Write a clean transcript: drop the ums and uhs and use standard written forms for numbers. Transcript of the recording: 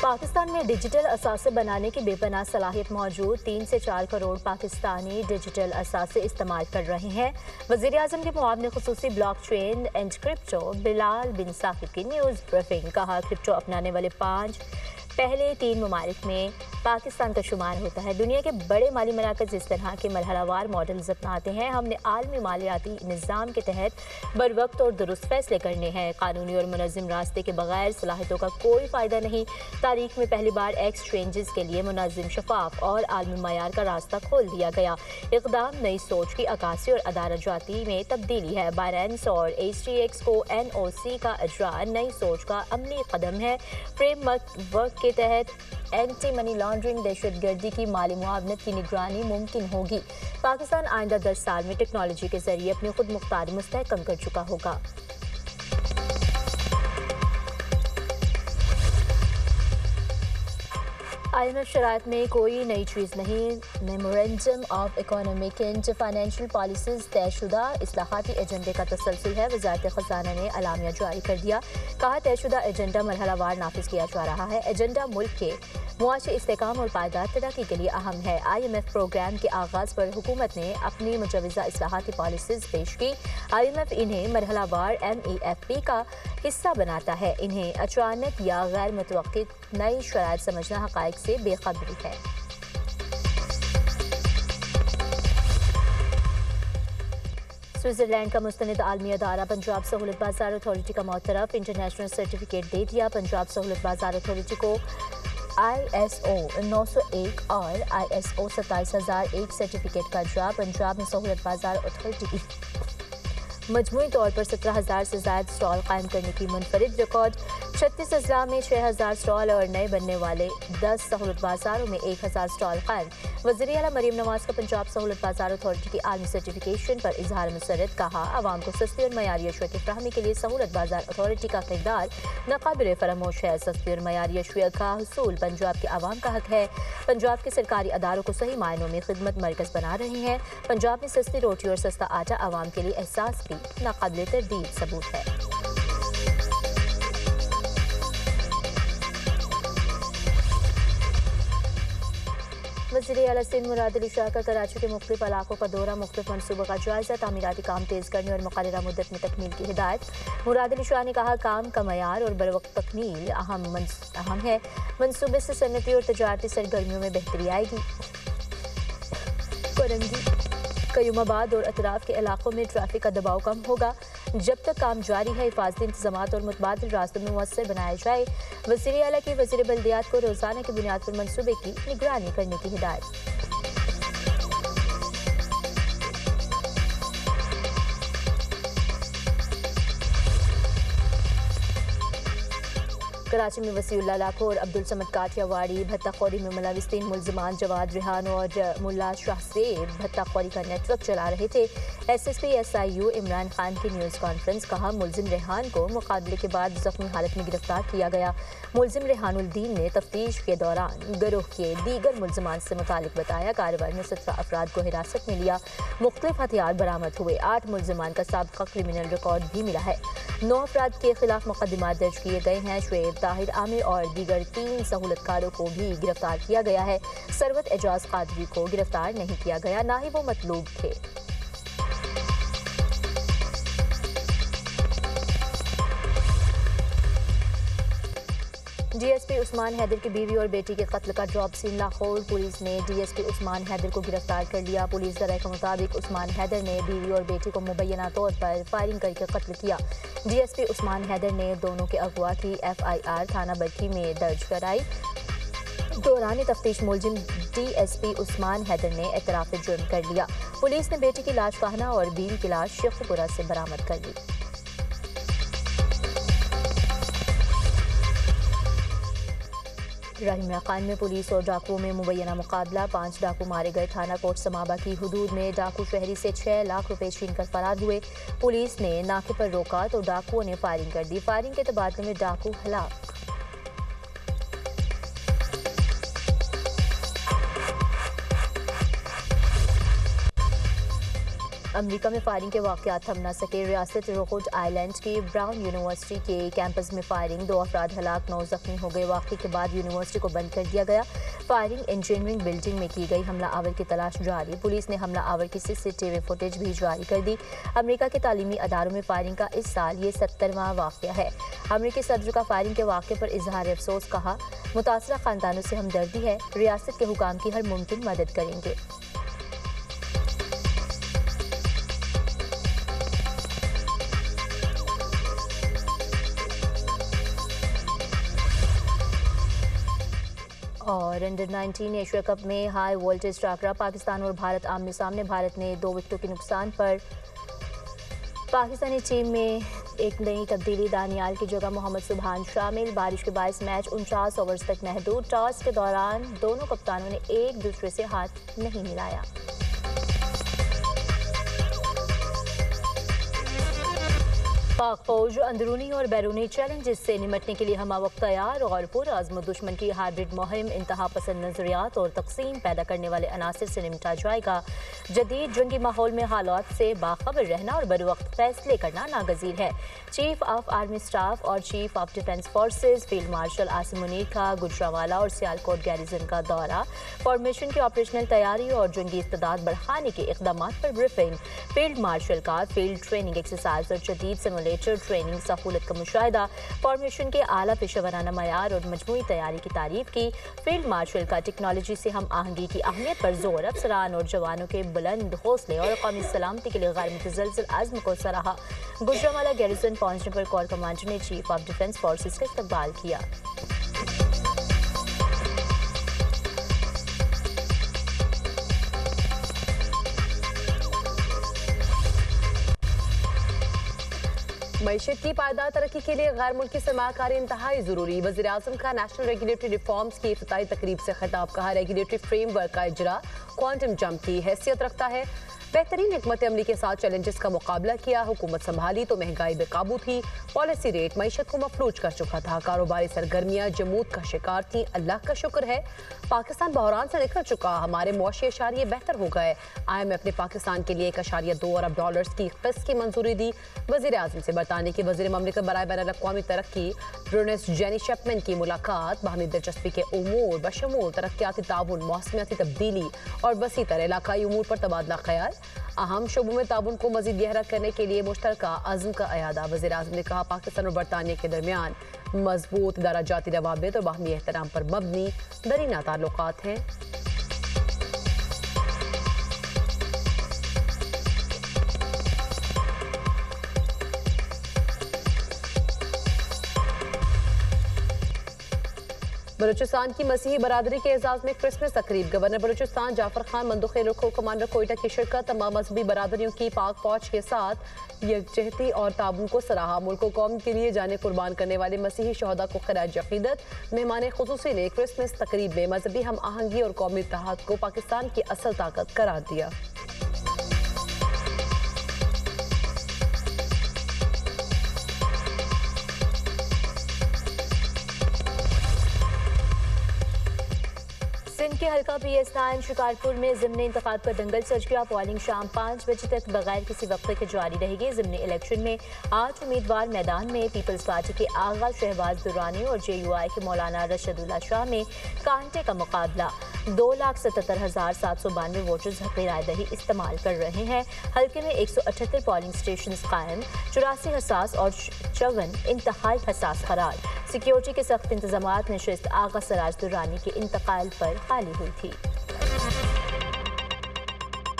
पाकिस्तान में डिजिटल असासे बनाने की बेपनाह सलाहियत मौजूद 3 से 4 करोड़ पाकिस्तानी डिजिटल असासे इस्तेमाल कर रहे हैं। वज़ीर आज़म के मुआविन ख़ुसूसी ब्लॉकचेन एंड क्रिप्टो बिलाल बिन साकिब की न्यूज़ ब्रीफिंग। कहा, क्रिप्टो अपनाने वाले पहले 3 ममालिक में पाकिस्तान का शुमार होता है। दुनिया के बड़े माली मराकज़ इस तरह के मरहलावार मॉडल्स अपनाते हैं। हमने आलमी मालियाती निज़ाम के तहत बर वक्त और दुरुस्त फैसले करने हैं। कानूनी और मुनज़्ज़म रास्ते के बगैर सलाहियतों का कोई फ़ायदा नहीं। तारीख में पहली बार एक्सचेंजेस के लिए मुनज़्ज़म, शफाफ और आलमी मयार का रास्ता खोल दिया गया। इक़दाम नई सोच की अक्कासी और अदालत-जाती में तब्दीली है। बाइनेंस और HTX को NOC का इजरा नई सोच का अमली कदम है। फ्रेमवर्क के तहत एंटी मनी लॉन्ड्रिंग, दहशतगर्दी की माली मुआवनत की निगरानी मुमकिन होगी। पाकिस्तान आइंदा 10 साल में टेक्नोलॉजी के जरिए अपनी खुद मुख्तारी मुस्तहकम कर चुका होगा। IMF शराइत में कोई नई चीज़ नहीं। Memorandum of economic and financial policies तयशुदा इस्लाहाती एजेंडे का तसलसल है। वज़ारत ख़ज़ाना ने अलामिया जारी कर दिया। कहा, तयशुदा एजेंडा मरहलावार नाफिज किया जा रहा है। एजेंडा मुल्क के मुआशी इस्तेकाम और पायदार तरक्की के लिए अहम है। IMF प्रोग्राम के आगाज़ पर हुकूमत ने अपनी मुजवज़ा इस्लाहाती पॉलिसीज पेश की। IMF इन्हें मरहलावार MEFP का हिस्सा बनाता है। इन्हें अचानक या गैर मुतवक्कित नई शराइत समझना हक़ाइक़ से बेखबरी है। स्विट्ज़रलैंड का मुस्तनिद आलमी अदारा पंजाब सहूलत बाजार अथॉरिटी का मौतरफ इंटरनेशनल सर्टिफिकेट दे दिया। पंजाब सहूलत बाजार अथॉरिटी को ISO 901 और ISO 27001 सर्टिफिकेट का इजरा। पंजाब में सहूलत बाजार अथॉरिटी की मजमूई तौर पर 17,000 से ज़ायद स्टॉल कायम करने की मुनफरिद रिकॉर्ड। 36 अजला में 6,000 स्टॉल और नए बनने वाले 10 सहूलत बाजारों में 1,000 स्टॉल कायम। वज़ीर आला मरीम नवाज का पंजाब सहूलत बाजार अथॉरिटी की आलमी सर्टिफिकेशन पर इजहार मुसर्रत। कहा, आवाम को सस्ती और मयारी अशिया की फराहमी के लिए सहूलत बाजार अथॉरिटी का किरदार नाकाबिल फरामोश है। सस्ती और मयारी अशिया का हुसूल पंजाब के आवाम का हक है। पंजाब के सरकारी अदारों को सही मायनों में खिदमत मरकज़ बना रहे हैं। पंजाब में सस्ती रोटी और सस्ता आटा आवाम के लिए एहसास भी नाकाबिल तरदीद सबूत है। वज़ीर आला सिंध मुराद अली शाह का कराची के मुख्तलिफ इलाकों का दौरा, मुख्तलिफ मनसूबों का जायजा, तामीराती काम तेज़ करने और मुक़र्ररा मुद्दत में तकमील की हिदायत। मुराद अली शाह ने कहा, काम का मयार और बरवक्त तकमील अहम है। मनसूबे से सनती और तजारती सरगर्मियों में बेहतरी आएगी। करंगी, कयूमाबाद और अतराफ के इलाकों में ट्रैफिक का दबाव कम होगा। जब तक काम जारी है, हिफाजती इंतजामात और मुतबादिल रास्तों में मुअस्सर बनाया जाए। वज़ीर आला की वज़ीर बल्दियात को रोज़ाना की बुनियाद पर मनसूबे की निगरानी करने की हिदायत। कराची में वसीउल्लाह लाखो और अब्दुल समद काठियावाड़ी भत्ताखोरी में मुलविस 3 मुल्ज़िमान जवाद रेहान और मुल्ला शाहज़ेब भत्ताखोरी का नेटवर्क चला रहे थे। SSP SIU इमरान खान की न्यूज़ कॉन्फ्रेंस। कहा, मुल्ज़िम रेहान को मुकाबले के बाद ज़ख्मी हालत में गिरफ्तार किया गया। मुल्ज़िम रेहानुद्दीन ने तफ्तीश के दौरान गिरोह के दीगर मुल्ज़िमान से मुतालिक बताया। कार्रवाई में 17 अफराद को हिरासत में लिया। मुख्तलिफ हथियार बरामद हुए। 8 मुल्ज़िमान का साबिक़ा क्रिमिनल रिकॉर्ड भी मिला है। 9 अफराद के खिलाफ मुकदमात दर्ज किए गए हैं। शुएब, ताहिर, आमिर और दीगर 3 सहूलतकारों को भी गिरफ्तार किया गया है। सरवत एजाज कादरी को गिरफ्तार नहीं किया गया, ना ही वो मतलूब थे। DSP उस्मान हैदर की बीवी और बेटी के कत्ल का ड्रॉप सीन लाहौर। पुलिस ने DSP उस्मान हैदर को गिरफ्तार कर लिया। पुलिस ज़राए के मुताबिक उस्मान हैदर ने बीवी और बेटी को मुबैना तौर पर फायरिंग करके कत्ल किया। DSP उस्मान हैदर ने दोनों के अगवा की FIR थाना बरकी में दर्ज कराई। दौरान तफ्तीश मुलजिम DSP उस्मान हैदर ने एतराफ़ जुर्म कर लिया। पुलिस ने बेटी की लाश काहना और बीवी की लाश शेखपुरा से बरामद कर ली। रहीमिया खान में पुलिस और डाकुओं में मुबैना मुकाबला। 5 डाकू मारे गए। थाना कोट समाबा की हुदूद में डाकू शहरी से 6 लाख रुपए छीन कर फरार हुए। पुलिस ने नाके पर रोका तो डाकुओं ने फायरिंग कर दी। फायरिंग के तबादले में डाकू हलाक। अमेरिका में फायरिंग के वाक़यात थम न सके। रियासत रोड आइलैंड की ब्राउन यूनिवर्सिटी के कैंपस में फायरिंग, 2 अफराद हलाक, 9 जख्मी हो गए। वाक़े के बाद यूनिवर्सिटी को बंद कर दिया गया। फायरिंग इंजीनियरिंग बिल्डिंग में की गई। हमला आवर की तलाश जारी। पुलिस ने हमला आवर की CCTV फुटेज भी जारी कर दी। अमेरिका के तालीमी अदारों में फायरिंग का इस साल ये 70वां वाक़या है। अमेरिकी सदर का फायरिंग के वाक़े पर इजहार अफसोस, कहा मुतासरा खानदानों से हमदर्दी है, रियासत के हुकाम की हर मुमकिन मदद करेंगे। और अंडर 19 एशिया कप में हाई वोल्टेज टाकरा, पाकिस्तान और भारत आमने सामने। भारत ने 2 विकेटों के नुकसान पर पाकिस्तानी टीम में एक नई तब्दीली, दानियाल की जगह मोहम्मद सुबहान शामिल। बारिश के बायस मैच 49 ओवर्स तक महदूद। टॉस के दौरान दोनों कप्तानों ने एक दूसरे से हाथ नहीं मिलाया। पाक फौज अंदरूनी और बैरूनी चैलेंजेस से निमटने के लिए हमा वक्त तैयार और पुरअज़्म। दुश्मन की हाइब्रिड मुहिम, इंतहा पसंद नजरियात और तकसीम पैदा करने वाले अनासर से निमटा जाएगा। जदीद जंगी माहौल में हालात से बाखबर रहना और बरवक्त फैसले करना नागजीर है। चीफ ऑफ आर्मी स्टाफ और chief of defence forces field marshal Asim Munir का गुजरांवाला और सियालकोट गैरिजन का दौरा। फॉर्मेशन की ऑपरेशनल तैयारी और जंगी इस्तेदाद बढ़ाने के इक़दाम पर ब्रीफिंग। फील्ड मार्शल का फील्ड ट्रेनिंग एक्सरसाइज और जदीद सिमुलेटर ट्रेनिंग सहूलत का मुशाहिदा। फॉर्मेशन के आला पेशेवराना मयार और मजमूई तैयारी की तारीफ की। फील्ड मार्शल का टेक्नोलॉजी से हम आहंगी की अहमियत पर जोर। अफसरान और जवानों के बुलंद हौसले और कौमी सलामती के लिए गैर मुतज़लज़ल अज़्म को सराहा। गुजरांवाला गैरिसन पहुंचने पर कोर कमांडर ने चीफ ऑफ डिफेंस फोर्सेज का इस्तकबाल किया। मईशत की पायदार तरक्की के लिए गैर मुल्की सरमाकारी इंतहाई जरूरी। वज़ीर आज़म का नेशनल रेगुलेटरी रिफॉर्म्स की इफ्तिताई तकरीब से खिताब, कहा रेगुलेटरी फ्रेमवर्क का इजरा क्वांटम जंप की हैसियत रखता है। बेहतरीन हिकमत अमली के साथ चैलेंजेस का मुकाबला किया। हुकूमत संभाली तो महंगाई बेकाबू थी। पॉलिसी रेट मईशत को मफलूज कर चुका था। कारोबारी सरगर्मियां जमूद का शिकार थी। अल्लाह का शुक्र है पाकिस्तान बहरान से निकल चुका। हमारे मुआशी इशारे बेहतर हो गए। IMF ने पाकिस्तान के लिए $1.2 अरब की किस्त की मंजूरी दी। वज़ीर आज़म से बरतानिया की वज़ीर ममलिकत बराए बैनुल-अक़वामी तरक्की ब्रूनेस जेनी शेपमैन की मुलाकात। बाहमी दिलचस्पी के उमूर बशमूल तरक्याती ताउन, मौसमियाती तब्दीली और वसी तरह इलाकाई उमूर पर तबादला ख्याल। अहम शोबों में ताउन को मज़ीद गहरा करने के लिए मुश्तरका अज़्म का अयादा। वज़ीर आज़म ने कहा पाकिस्तान और बरतानिया के दरमियान मजबूत दराजाती रवाबित और बाहमी एहतराम पर मबनी दरीना ताल्लुकात हैं। बलूचिस्तान की मसीही बरादरी के एजाज में क्रिसमस तकरीब। गवर्नर बलूचिस्तान जाफर खान मंदुख रुखो कमांडर कोयटा की शिरकत। तमाम मजहबी बरादरियों की पाक फौज के साथ यकजहती और ताबून को सराहा। मुल्क कौम के लिए जाने कुर्बान करने वाले मसीही शहदा को खराज अकीदत। मेहमान खुसूसी ने क्रिसमस तकरीब में मजहबी हम आहंगी और कौमी इत्तेहाद को पाकिस्तान की असल ताकत करार दिया। सिंध के हल्का PS9 शिकारपुर में ज़िमनी इंतखाब का दंगल सज गया। पोलिंग शाम 5 बजे तक बगैर किसी वक्फे के जारी रहेगी। ज़िमनी इलेक्शन में 8 उम्मीदवार मैदान में। पीपल्स पार्टी के आगा शहबाज दुरानी और JUI के मौलाना रशदुल्ला शाह में कांटे का मुकाबला। 2,77,792 वोटर्स हक़ रायदही इस्तेमाल कर रहे हैं। हल्के में 178 पोलिंग स्टेशन कायम, 84 हसास और 54 इंतहाई हसास करार। सिक्योरिटी के सख्त इंतजामात नशिस्त आगा सराज दुरानी के इंतकाल पर खाली हुई थी।